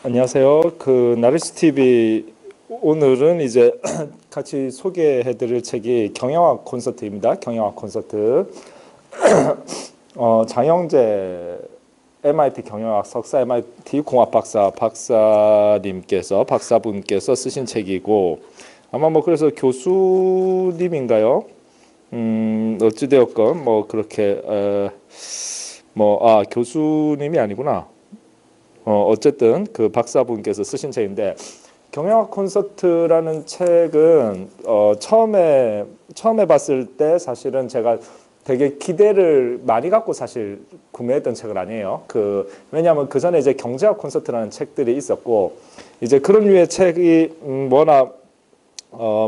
안녕하세요. 나르시 TV 오늘은 이제 같이 소개해드릴 책이 경영학 콘서트입니다. 경영학 콘서트. 장영재 MIT 경영학 석사 MIT 공학 박사분께서 쓰신 책이고 아마 뭐 그래서 교수님인가요? 어찌되었건 뭐 그렇게 교수님이 아니구나. 어쨌든 그 박사분께서 쓰신 책인데 경영학 콘서트라는 책은 처음에 봤을 때 사실은 제가 되게 기대를 많이 갖고 사실 구매했던 책은 아니에요. 왜냐하면 그 전에 이제 경제학 콘서트라는 책들이 있었고 이제 그런 류의 책이 워낙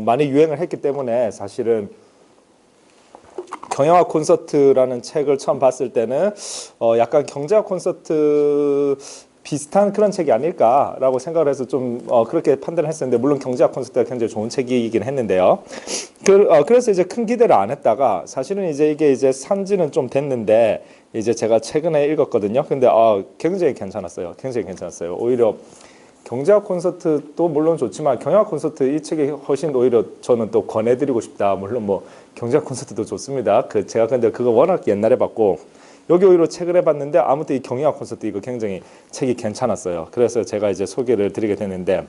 많이 유행을 했기 때문에 사실은 경영학 콘서트라는 책을 처음 봤을 때는 약간 경제학 콘서트 비슷한 그런 책이 아닐까라고 생각을 해서 좀 그렇게 판단을 했었는데 물론 경제학 콘서트가 굉장히 좋은 책이긴 했는데요. 그래서 이제 큰 기대를 안 했다가 사실은 이게 이제 산지는 좀 됐는데 이제 제가 최근에 읽었거든요. 근데 굉장히 괜찮았어요. 굉장히 괜찮았어요. 오히려 경제학 콘서트도 물론 좋지만 경영학 콘서트 이 책이 훨씬 오히려 저는 또 권해드리고 싶다. 물론 뭐 경제학 콘서트도 좋습니다. 제가 근데 그거 워낙 옛날에 봤고 여기 오히려 책을 해봤는데 아무튼 이 경영학 콘서트 이거 굉장히 책이 괜찮았어요. 그래서 제가 이제 소개를 드리게 됐는데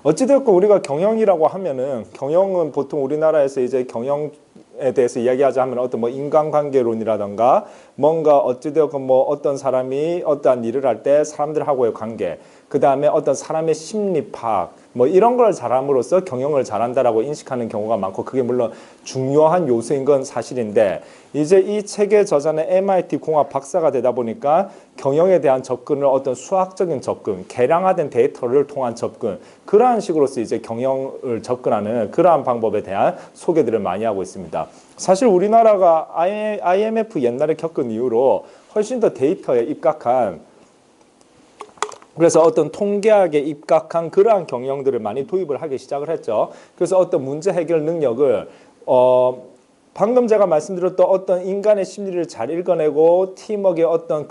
어찌되었건 우리가 경영이라고 하면은 경영은 보통 우리나라에서 이제 경영에 대해서 이야기하자 면 어떤 뭐 인간관계론이라던가 뭔가 어찌되었건 뭐 어떤 사람이 어떠한 일을 할 때 사람들하고의 관계 그 다음에 어떤 사람의 심리 파악 뭐 이런 걸 잘함으로써 경영을 잘한다라고 인식하는 경우가 많고 그게 물론 중요한 요소인 건 사실인데 이제 이 책의 저자는 MIT 공학 박사가 되다 보니까 경영에 대한 접근을 어떤 수학적인 접근, 계량화된 데이터를 통한 접근 그러한 식으로서 이제 경영을 접근하는 그러한 방법에 대한 소개들을 많이 하고 있습니다. 사실 우리나라가 IMF 옛날에 겪은 이후로 훨씬 더 데이터에 입각한 그래서 어떤 통계학에 입각한 그러한 경영들을 많이 도입을 하기 시작을 했죠. 그래서 어떤 문제 해결 능력을 방금 제가 말씀드렸던 어떤 인간의 심리를 잘 읽어내고 팀워크의 어떤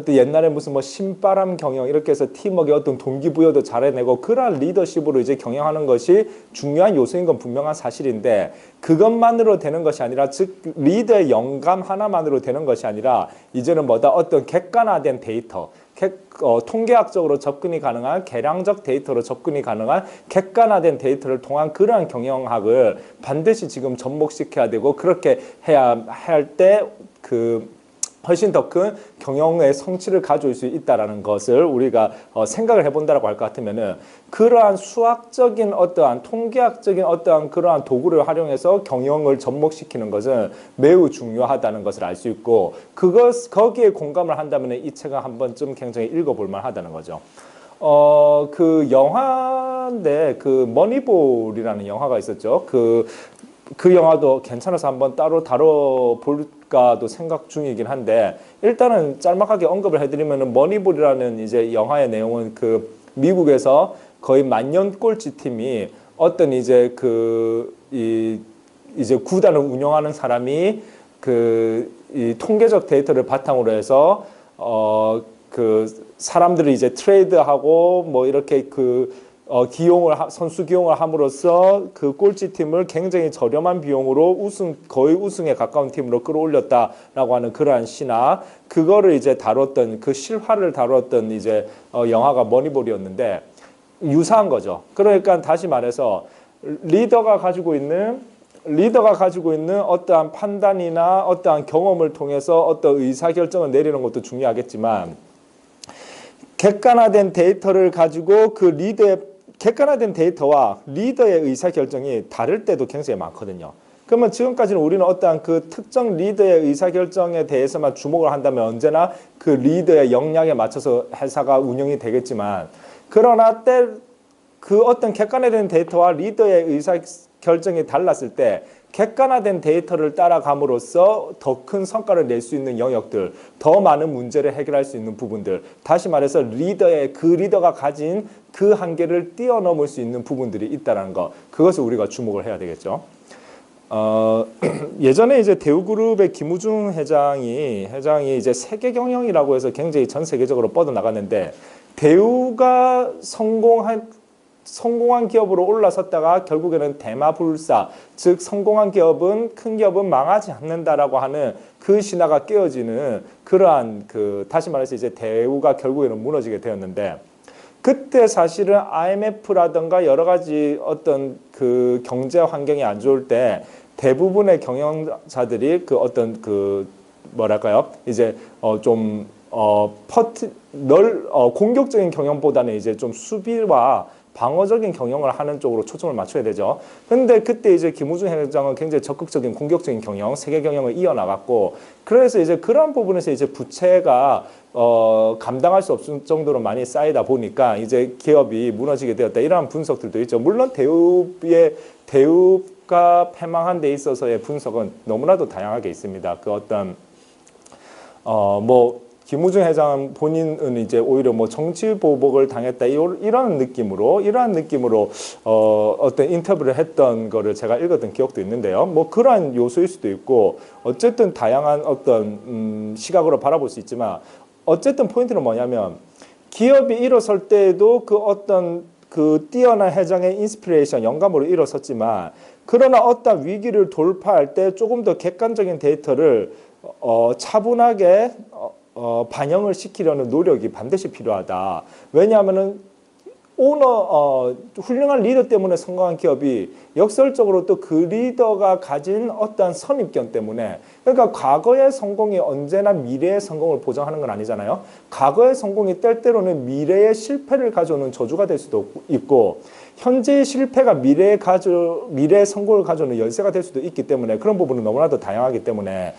옛날에 무슨 뭐 신바람 경영 이렇게 해서 팀워크의 어떤 동기부여도 잘 해내고 그러한 리더십으로 이제 경영하는 것이 중요한 요소인 건 분명한 사실인데 그것만으로 되는 것이 아니라 즉 리더의 영감 하나만으로 되는 것이 아니라 이제는 어떤 객관화된 데이터 통계학적으로 접근이 가능한 계량적 데이터로 접근이 가능한 객관화된 데이터를 통한 그러한 경영학을 반드시 지금 접목시켜야 되고 그렇게 해야 할 때 훨씬 더 큰 경영의 성취를 가져올 수 있다는 것을 우리가 생각을 해본다라고 할 것 같으면은 그러한 수학적인 어떠한 통계학적인 어떠한 그러한 도구를 활용해서 경영을 접목시키는 것은 매우 중요하다는 것을 알 수 있고 거기에 공감을 한다면 이 책은 한 번쯤 굉장히 읽어볼 만하다는 거죠. 영화인데 머니볼이라는 영화가 있었죠. 그 영화도 괜찮아서 한번 따로 다뤄볼까도 생각 중이긴 한데 일단은 짤막하게 언급을 해드리면은 머니볼이라는 이제 영화의 내용은 미국에서 거의 만년 꼴찌 팀이 어떤 이제 이제 구단을 운영하는 사람이 이 통계적 데이터를 바탕으로 해서 사람들을 이제 트레이드하고 뭐 이렇게 선수 기용을 함으로써 그 꼴찌 팀을 굉장히 저렴한 비용으로 거의 우승에 가까운 팀으로 끌어올렸다라고 하는 그러한 신화, 그거를 이제 다뤘던 실화를 다뤘던 이제 영화가 머니볼이었는데 유사한 거죠. 그러니까 다시 말해서 리더가 가지고 있는 어떠한 판단이나 어떠한 경험을 통해서 어떤 의사결정을 내리는 것도 중요하겠지만 객관화된 데이터를 가지고 객관화된 데이터와 리더의 의사결정이 다를 때도 굉장히 많거든요. 그러면 지금까지는 우리는 어떠한 특정 리더의 의사결정에 대해서만 주목을 한다면 언제나 그 리더의 역량에 맞춰서 회사가 운영이 되겠지만 그러나 어떤 객관화된 데이터와 리더의 의사결정이 달랐을 때 객관화된 데이터를 따라감으로써 더 큰 성과를 낼 수 있는 영역들, 더 많은 문제를 해결할 수 있는 부분들, 다시 말해서 리더가 가진 그 한계를 뛰어넘을 수 있는 부분들이 있다는 것, 그것을 우리가 주목을 해야 되겠죠. 예전에 이제 대우그룹의 김우중 회장이 이제 세계 경영이라고 해서 굉장히 전 세계적으로 뻗어 나갔는데 대우가 성공한 기업으로 올라섰다가 결국에는 대마불사, 즉 성공한 기업은 큰 기업은 망하지 않는다라고 하는 그 신화가 깨어지는 그러한 다시 말해서 이제 대우가 결국에는 무너지게 되었는데, 그때 사실은 IMF라든가 여러 가지 어떤 경제 환경이 안 좋을 때 대부분의 경영자들이 뭐랄까요, 이제 공격적인 경영보다는 이제 좀 수비와 방어적인 경영을 하는 쪽으로 초점을 맞춰야 되죠. 근데 그때 이제 김우중 회장은 굉장히 적극적인 공격적인 경영, 세계 경영을 이어나갔고, 그래서 이제 그런 부분에서 이제 부채가 감당할 수 없을 정도로 많이 쌓이다 보니까 이제 기업이 무너지게 되었다, 이러한 분석들도 있죠. 물론 대우가 패망한 데 있어서의 분석은 너무나도 다양하게 있습니다. 김우중 회장 본인은 이제 오히려 정치 보복을 당했다, 이런 느낌으로 어떤 인터뷰를 했던 거를 제가 읽었던 기억도 있는데요. 그러한 요소일 수도 있고, 어쨌든 다양한 어떤 시각으로 바라볼 수 있지만, 어쨌든 포인트는 뭐냐면, 기업이 일어설 때에도 뛰어난 회장의 인스피레이션, 영감으로 일어섰지만, 그러나 어떤 위기를 돌파할 때 조금 더 객관적인 데이터를 차분하게 반영을 시키려는 노력이 반드시 필요하다. 왜냐하면은 훌륭한 리더 때문에 성공한 기업이 역설적으로 또 그 리더가 가진 어떠한 선입견 때문에, 그러니까 과거의 성공이 언제나 미래의 성공을 보장하는 건 아니잖아요. 과거의 성공이 때때로는 미래의 실패를 가져오는 저주가 될 수도 있고, 현재의 실패가 미래의 성공을 가져오는 열쇠가 될 수도 있기 때문에, 그런 부분은 너무나도 다양하기 때문에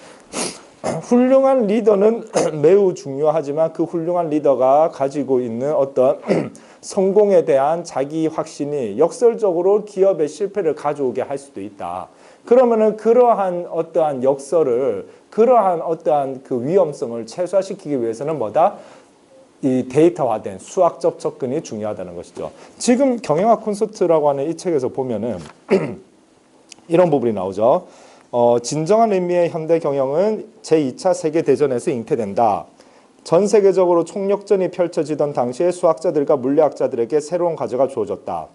훌륭한 리더는 매우 중요하지만, 그 훌륭한 리더가 가지고 있는 어떤 성공에 대한 자기 확신이 역설적으로 기업의 실패를 가져오게 할 수도 있다. 그러면은 그러한 어떠한 그러한 어떠한 위험성을 최소화시키기 위해서는 이 데이터화된 수학적 접근이 중요하다는 것이죠. 지금 경영학 콘서트라고 하는 이 책에서 보면은 이런 부분이 나오죠. 진정한 의미의 현대 경영은 제2차 세계대전에서 잉태된다. 전 세계적으로 총력전이 펼쳐지던 당시에 수학자들과 물리학자들에게 새로운 과제가 주어졌다.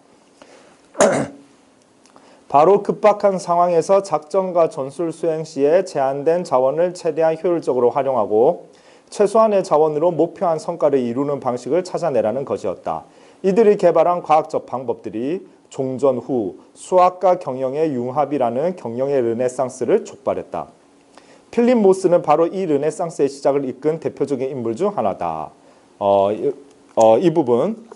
바로 급박한 상황에서 작전과 전술 수행 시에 제한된 자원을 최대한 효율적으로 활용하고 최소한의 자원으로 목표한 성과를 이루는 방식을 찾아내라는 것이었다. 이들이 개발한 과학적 방법들이 종전 후 수학과 경영의 융합이라는 경영의 르네상스를 촉발했다. 필립 모스는 바로 이 르네상스의 시작을 이끈 대표적인 인물 중 하나다. 이 부분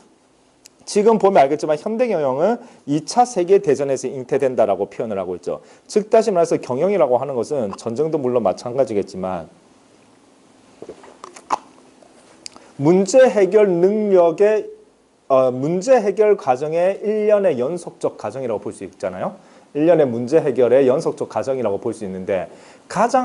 지금 보면 알겠지만 현대 경영은 2차 세계대전에서 잉태된다라고 표현을 하고 있죠. 즉 다시 말해서 경영이라고 하는 것은 전쟁도 물론 마찬가지겠지만 문제 해결 과정의 일련의 연속적 과정이라고 볼 수 있잖아요. 일련의 문제 해결의 연속적 과정이라고 볼 수 있는데,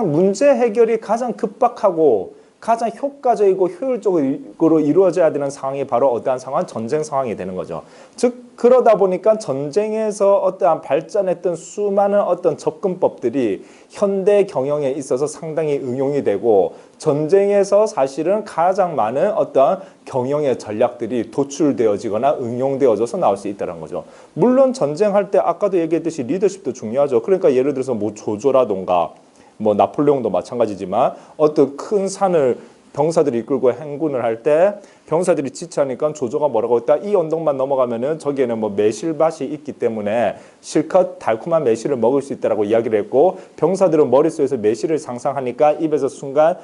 문제 해결이 가장 급박하고 가장 효과적이고 효율적으로 이루어져야 되는 상황이 바로 어떠한 상황? 전쟁 상황이 되는 거죠. 즉 그러다 보니까 전쟁에서 어떠한 발전했던 수많은 어떤 접근법들이 현대 경영에 있어서 상당히 응용이 되고, 전쟁에서 사실은 가장 많은 어떤 경영의 전략들이 도출되어지거나 응용되어져서 나올 수 있다는 거죠. 물론 전쟁할 때 아까도 얘기했듯이 리더십도 중요하죠. 그러니까 예를 들어서 조조라던가 나폴레옹도 마찬가지지만 어떤 큰 산을 병사들이 이끌고 행군을 할 때 병사들이 지체하니까 조조가 뭐라고 했다? 이 언덕만 넘어가면은 저기에는 매실밭이 있기 때문에 실컷 달콤한 매실을 먹을 수 있다라고 이야기를 했고, 병사들은 머릿속에서 매실을 상상하니까 입에서 순간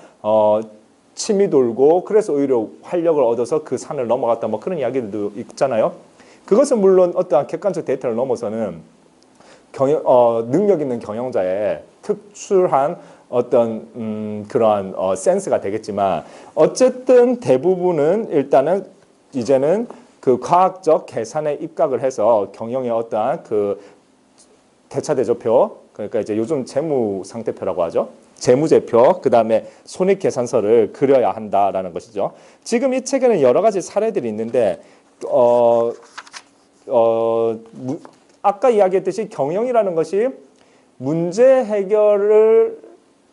침이 돌고 그래서 오히려 활력을 얻어서 그 산을 넘어갔다, 그런 이야기들도 있잖아요. 그것은 물론 어떠한 객관적 데이터를 넘어서는 능력 있는 경영자의 특출한 어떤 그러한 센스가 되겠지만, 어쨌든 대부분은 일단은 이제는 그 과학적 계산에 입각을 해서 경영의 어떠한 대차대조표, 그러니까 이제 요즘 재무상태표라고 하죠. 재무제표, 그 다음에 손익계산서를 그려야 한다라는 것이죠. 지금 이 책에는 여러 가지 사례들이 있는데 아까 이야기했듯이 경영이라는 것이 문제 해결을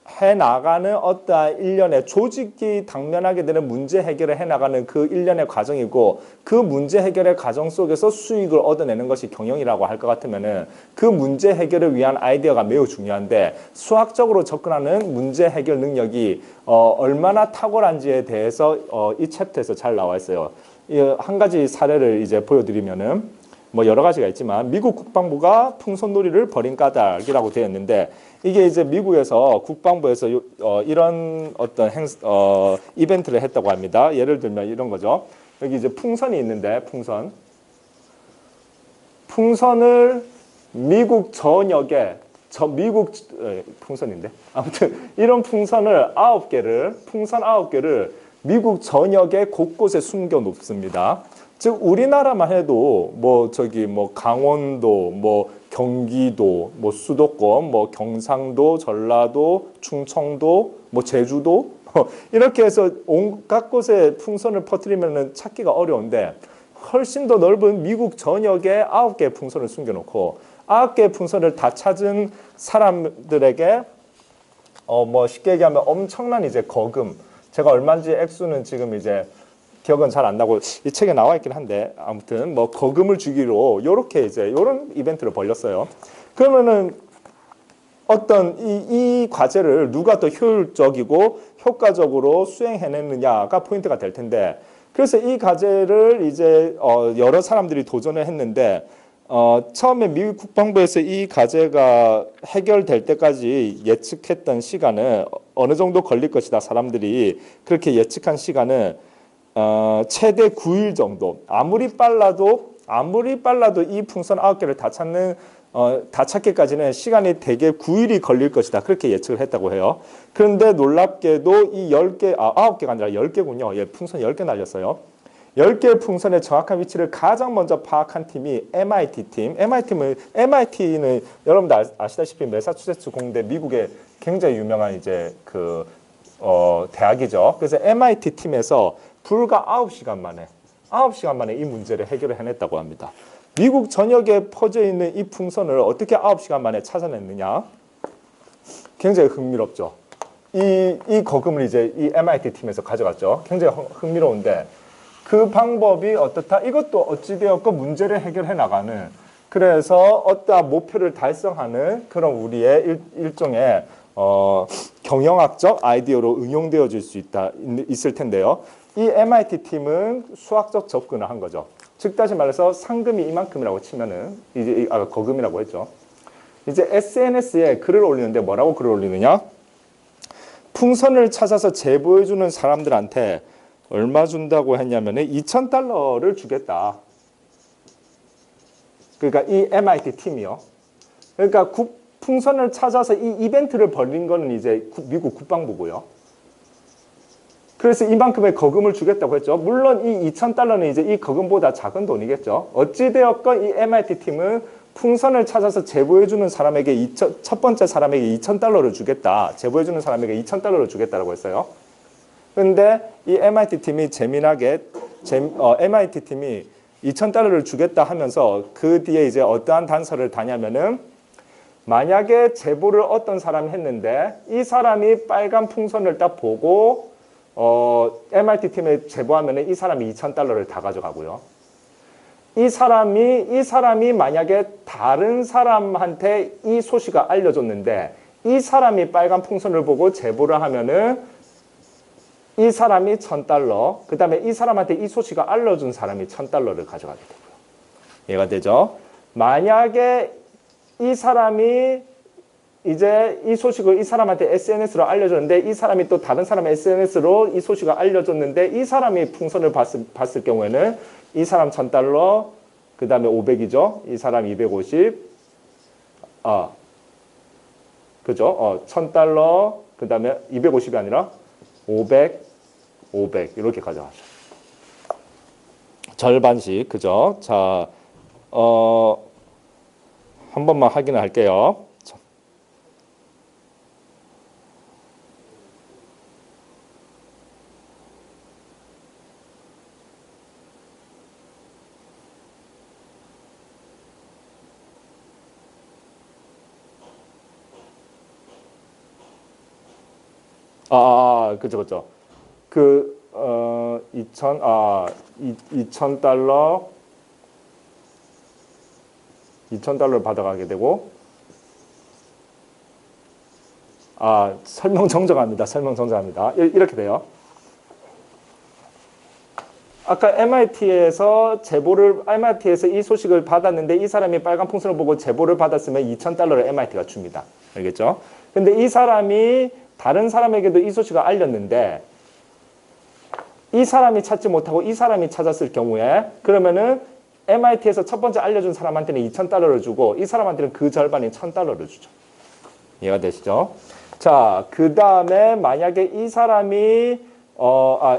해나가는 어떠한 일련의 조직이 당면하게 되는 문제 해결을 해나가는 그 일련의 과정이고 그 문제 해결의 과정 속에서 수익을 얻어내는 것이 경영이라고 할 것 같으면은 그 문제 해결을 위한 아이디어가 매우 중요한데 수학적으로 접근하는 문제 해결 능력이 얼마나 탁월한지에 대해서 이 챕터에서 잘 나와 있어요. 한 가지 사례를 이제 보여드리면은 뭐 여러 가지가 있지만 미국 국방부가 풍선놀이를 벌인 까닭이라고 되어 있는데 이게 이제 미국에서 국방부에서 이런 어떤 이벤트를 했다고 합니다. 예를 들면 이런 거죠. 여기 이제 풍선이 있는데 풍선을 미국 전역에 풍선인데 아무튼 이런 풍선 9개를 미국 전역에 곳곳에 숨겨 놓습니다. 즉 우리나라만 해도 뭐 강원도, 뭐 경기도, 뭐 수도권, 뭐 경상도, 전라도, 충청도, 뭐 제주도 이렇게 해서 온갖 곳에 풍선을 퍼뜨리면은 찾기가 어려운데 훨씬 더 넓은 미국 전역에 9개의 풍선을 숨겨놓고 9개의 풍선을 다 찾은 사람들에게 뭐 쉽게 얘기하면 엄청난 이제 거금, 제가 얼마인지 액수는 지금 이제 기억은 잘 안 나고 이 책에 나와 있긴 한데 아무튼 뭐 거금을 주기로 요렇게 이제 요런 이벤트를 벌렸어요. 그러면은 어떤 이 과제를 누가 더 효율적이고 효과적으로 수행해냈느냐가 포인트가 될 텐데 그래서 이 과제를 이제 여러 사람들이 도전을 했는데 처음에 미국 국방부에서 이 과제가 해결될 때까지 예측했던 시간은 어느 정도 걸릴 것이다. 사람들이 그렇게 예측한 시간은 최대 9일 정도. 아무리 빨라도 이 풍선 9개를 다 찾기까지는 시간이 대개 9일이 걸릴 것이다. 그렇게 예측을 했다고 해요. 그런데 놀랍게도 이 10개, 9개가 아니라 10개군요. 예, 풍선 10개 날렸어요. 10개의 풍선의 정확한 위치를 가장 먼저 파악한 팀이 MIT 팀. MIT는 여러분들 아시다시피 매사추세츠 공대 미국의 굉장히 유명한 이제 대학이죠. 그래서 MIT 팀에서 불과 9시간 만에 이 문제를 해결을 해냈다고 합니다. 미국 전역에 퍼져 있는 이 풍선을 어떻게 9시간 만에 찾아냈느냐? 굉장히 흥미롭죠. 이 거금을 이제 이 MIT 팀에서 가져갔죠. 굉장히 흥미로운데 그 방법이 어떻다? 이것도 어찌되었건 문제를 해결해 나가는 그래서 어떠한 목표를 달성하는 그런 우리의 일종의 경영학적 아이디어로 응용되어질 수 있을 텐데요. 이 MIT 팀은 수학적 접근을 한 거죠. 즉 다시 말해서 상금이 이만큼이라고 치면은 이제 거금이라고 했죠. 이제 SNS에 글을 올리는데 뭐라고 글을 올리느냐? 풍선을 찾아서 제보해주는 사람들한테 얼마 준다고 했냐면은 $2,000를 주겠다. 그러니까 이 MIT 팀이요. 그러니까 풍선을 찾아서 이 이벤트를 벌린 거는 이제 미국 국방부고요. 그래서 이만큼의 거금을 주겠다고 했죠. 물론 이 $2,000는 이제 이 거금보다 작은 돈이겠죠. 어찌되었건 이 MIT 팀은 풍선을 찾아서 제보해주는 사람에게 첫 번째 사람에게 $2,000를 주겠다. 제보해주는 사람에게 $2,000를 주겠다라고 했어요. 근데 이 MIT 팀이 재미나게 MIT 팀이 $2,000를 주겠다 하면서 그 뒤에 이제 어떠한 단서를 다냐면은 만약에 제보를 어떤 사람이 했는데 이 사람이 빨간 풍선을 딱 보고 MIT 팀에 제보하면은 이 사람이 $2,000를 다 가져가고요. 이 사람이 만약에 다른 사람한테 이 소식을 알려줬는데 이 사람이 빨간 풍선을 보고 제보를 하면은 이 사람이 $1,000, 그 다음에 이 사람한테 이 소식을 알려준 사람이 $1,000를 가져가게 되고요. 이해가 되죠? 만약에 이 사람이 이제 이 소식을 이 사람한테 SNS로 알려줬는데 이 사람이 또 다른 사람의 SNS로 이 소식을 알려줬는데 이 사람이 풍선을 봤을 경우에는 이 사람 $1,000, 그 다음에 500이죠. 이 사람 250, 그죠? $1,000, 그 다음에 250이 아니라 500 이렇게 가져가죠. 절반씩, 그죠? 자, 한 번만 확인을 할게요. 그죠, 그죠. 그, 2,000달러, 2,000달러를 받아가게 되고, 설명 정정합니다. 설명 정정합니다. 이렇게 돼요. 아까 MIT에서 이 소식을 받았는데 이 사람이 빨간 풍선을 보고 제보를 받았으면 2,000달러를 MIT가 줍니다. 알겠죠? 근데 이 사람이 다른 사람에게도 이 소식을 알렸는데 이 사람이 찾지 못하고 이 사람이 찾았을 경우에 그러면은 MIT에서 첫 번째 알려준 사람한테는 2,000달러를 주고 이 사람한테는 그 절반인 1,000달러를 주죠. 이해가 되시죠? 자, 그 다음에 만약에 이 사람이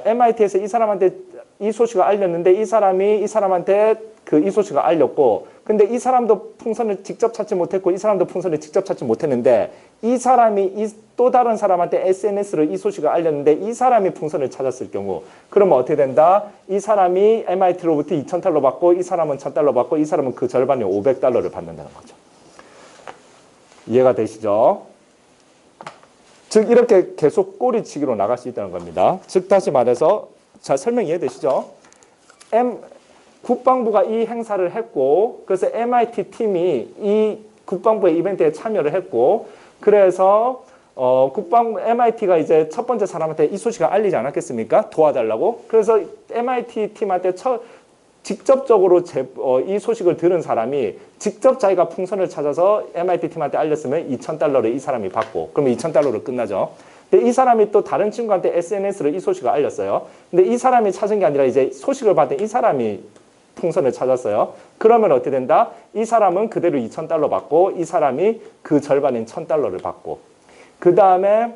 MIT에서 이 사람한테 이 소식을 알렸는데 이 사람이 이 사람한테 이 소식을 알렸고 근데 이 사람도 풍선을 직접 찾지 못했고 이 사람도 풍선을 직접 찾지 못했는데 이 사람이 또 다른 사람한테 SNS로 이 소식을 알렸는데 이 사람이 풍선을 찾았을 경우 그러면 어떻게 된다? 이 사람이 MIT로부터 2,000달러 받고 이 사람은 1,000달러 받고 이 사람은 그 절반의 500달러를 받는다는 거죠. 이해가 되시죠? 즉 이렇게 계속 꼬리치기로 나갈 수 있다는 겁니다. 즉 다시 말해서 자 설명 이해되시죠? 국방부가 이 행사를 했고 그래서 MIT 팀이 이 국방부의 이벤트에 참여를 했고 그래서 MIT가 이제 첫 번째 사람한테 이 소식을 알리지 않았겠습니까? 도와달라고. 그래서 MIT 팀한테 직접적으로 이 소식을 들은 사람이 직접 자기가 풍선을 찾아서 MIT 팀한테 알렸으면 2,000달러를 이 사람이 받고 그러면 2,000달러로 끝나죠. 근데 이 사람이 또 다른 친구한테 SNS로 이 소식을 알렸어요. 근데 이 사람이 찾은 게 아니라 이제 소식을 받은 이 사람이 풍선을 찾았어요. 그러면 어떻게 된다? 이 사람은 그대로 2,000달러 받고 이 사람이 그 절반인 1,000달러를 받고 그 다음에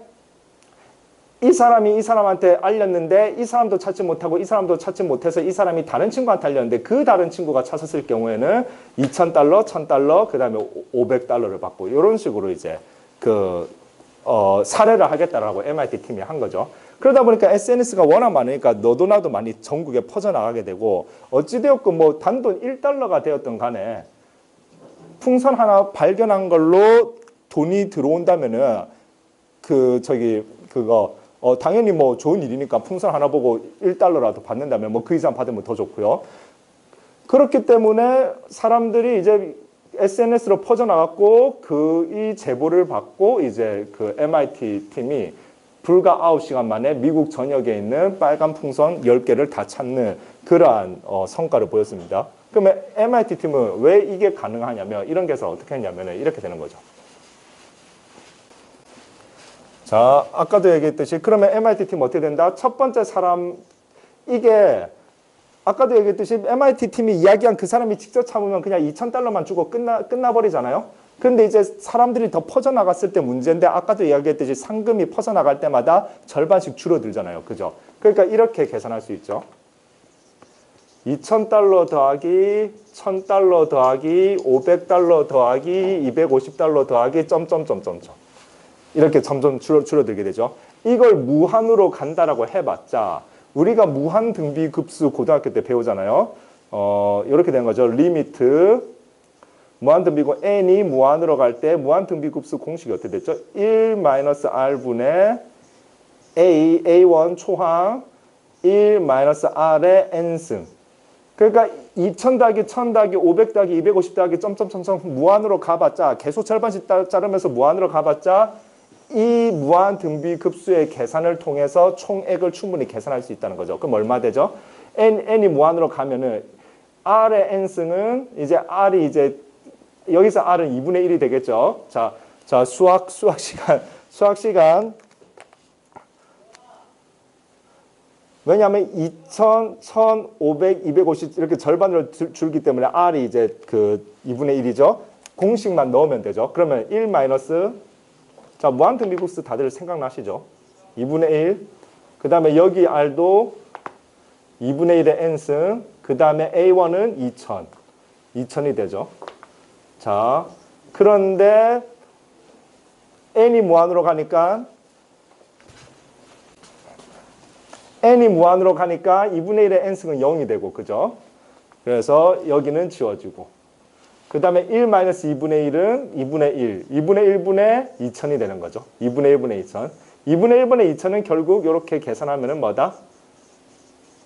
이 사람이 이 사람한테 알렸는데 이 사람도 찾지 못하고 이 사람도 찾지 못해서 이 사람이 다른 친구한테 알렸는데 그 다른 친구가 찾았을 경우에는 2,000달러, 1,000달러, 그 다음에 500달러를 받고 이런 식으로 이제 사례를 하겠다라고 MIT 팀이 한 거죠. 그러다 보니까 SNS가 워낙 많으니까 너도 나도 많이 전국에 퍼져나가게 되고 어찌되었건 뭐 단돈 1달러가 되었던 간에 풍선 하나 발견한 걸로 돈이 들어온다면은 당연히 뭐 좋은 일이니까 풍선 하나 보고 1달러라도 받는다면 뭐 그 이상 받으면 더 좋고요. 그렇기 때문에 사람들이 이제 SNS로 퍼져나갔고 이 제보를 받고 이제 그 MIT 팀이 불과 9시간 만에 미국 전역에 있는 빨간 풍선 10개를 다 찾는 그러한 성과를 보였습니다. 그러면 MIT 팀은 왜 이게 가능하냐면 이런 계산을 어떻게 했냐면 이렇게 되는 거죠. 자, 아까도 얘기했듯이 그러면 MIT 팀 어떻게 된다? 첫 번째 사람 이게 아까도 얘기했듯이 MIT 팀이 이야기한 그 사람이 직접 참으면 그냥 2,000달러만 주고 끝나버리잖아요. 근데 이제 사람들이 더 퍼져나갔을 때 문제인데 아까도 이야기했듯이 상금이 퍼져나갈 때마다 절반씩 줄어들잖아요. 그죠? 그러니까 이렇게 계산할 수 있죠. 2,000달러 더하기 1,000달러 더하기 500달러 더하기 250달러 더하기 점점점점점 이렇게 점점 줄어들게 되죠. 이걸 무한으로 간다라고 해봤자 우리가 무한 등비급수 고등학교 때 배우잖아요. 이렇게 되는 거죠. 리미트 무한 등비고 n이 무한으로 갈 때 무한 등비급수 공식이 어떻게 됐죠? 1-r분의 a1 초항 1-r의 n승. 그러니까 2,000 더하기 1,000 더하기 500 더하기 250 더하기 점점점점 무한으로 가봤자 계속 절반씩 자르면서 무한으로 가봤자 이 무한 등비급수의 계산을 통해서 총액을 충분히 계산할 수 있다는 거죠. 그럼 얼마 되죠? n이 무한으로 가면은 r의 n승은 이제 r이 이제 여기서 r은 2분의 1이 되겠죠. 자 수학 시간. 왜냐하면 2,000, 1,500, 250 이렇게 절반으로 줄기 때문에 r이 이제 2분의 1이죠. 공식만 넣으면 되죠. 그러면 1 마이너스 자 무한 등비급수 다들 생각나시죠? 2분의 1. 그 다음에 여기 r도 2분의 1의 n승. 그 다음에 a1은 2,000. 2,000이 되죠. 자, 그런데 n이 무한으로 가니까 2분의 1의 n승은 0이 되고, 그죠? 그래서 여기는 지워지고. 그 다음에 1-2분의 1은 2분의 1. 2분의 1분의 2,000이 되는 거죠. 2분의 1분의 2,000. 2분의 1분의 2천은 결국 이렇게 계산하면은 뭐다?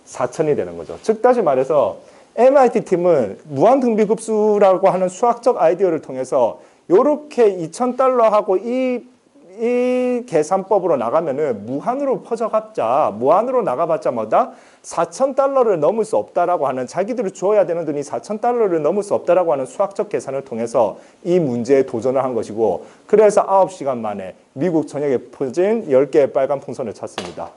4천이 되는 거죠. 즉 다시 말해서 MIT 팀은 무한등비급수라고 하는 수학적 아이디어를 통해서 이렇게 2,000달러하고 이 계산법으로 나가면은 무한으로 퍼져갔자, 무한으로 나가봤자 뭐다? 4,000달러를 넘을 수 없다라고 하는, 자기들이 줘야 되는 돈이 4,000달러를 넘을 수 없다라고 하는 수학적 계산을 통해서 이 문제에 도전을 한 것이고, 그래서 9시간 만에 미국 전역에 퍼진 10개의 빨간 풍선을 찾습니다.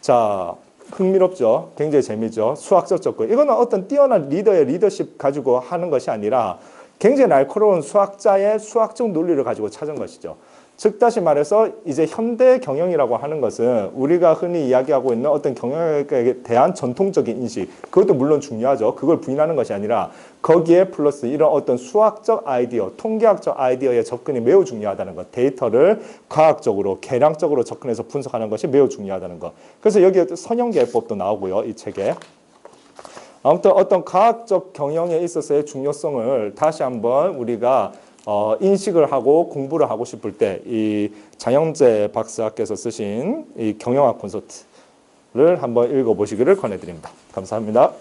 자, 흥미롭죠? 굉장히 재미죠? 수학적 접근. 이거는 어떤 뛰어난 리더의 리더십 가지고 하는 것이 아니라 굉장히 날카로운 수학자의 수학적 논리를 가지고 찾은 것이죠. 즉 다시 말해서 이제 현대 경영이라고 하는 것은 우리가 흔히 이야기하고 있는 어떤 경영에 대한 전통적인 인식, 그것도 물론 중요하죠. 그걸 부인하는 것이 아니라 거기에 플러스 이런 어떤 수학적 아이디어, 통계학적 아이디어의 접근이 매우 중요하다는 것. 데이터를 과학적으로, 계량적으로 접근해서 분석하는 것이 매우 중요하다는 것. 그래서 여기에 선형계법도 나오고요, 이 책에. 아무튼 어떤 과학적 경영에 있어서의 중요성을 다시 한번 우리가 인식을 하고 공부를 하고 싶을 때 이 장영재 박사께서 쓰신 이 경영학 콘서트를 한번 읽어보시기를 권해드립니다. 감사합니다.